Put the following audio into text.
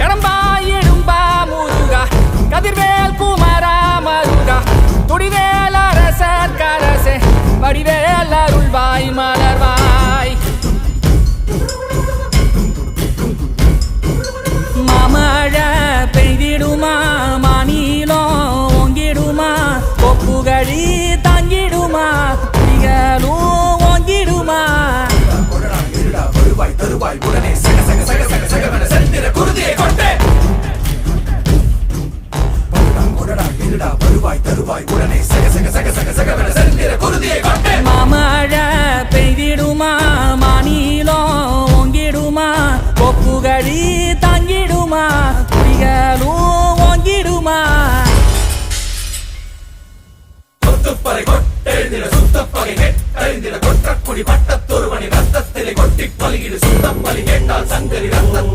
கடம்பா இடும்பா முருகா கதிர்வேல் குமரா மருகா துடிவேல் அரசர் கரசே வடிவேல் அருள்வாய் மலர்வாய் மாமழை பெய்திடுமா மாநிலம் ஓங்கிடுமா கொப்புகழி தாங்கிடுமா புலிகளும் ஓங்கிடுமா வருவாய் தருவாய் உடனே சக சக சக சக சகவென செந்திர குருதியை கொண்டே வருவாய் தருவாய் உடனே சக சக சக சக சகவென செந்திர குருதியை கொண்டே மாமழை பெய்திடுமா மாநிலம் ஓங்கிடுமா கொப்புகழி தாங்கிடுமா புலிகளும் ஓங்கிடுமா கொத்துப்பறை கொட்டெழுந்திட சுத்தப்பகை கெட்டறிந்திட கொற்றக்குடி பட்டத்தொருவனின் ரத்தத்திலே கொட்டி பலியிடு சுத்தப்பலி கேட்டால் சங்கரி ரத்தம்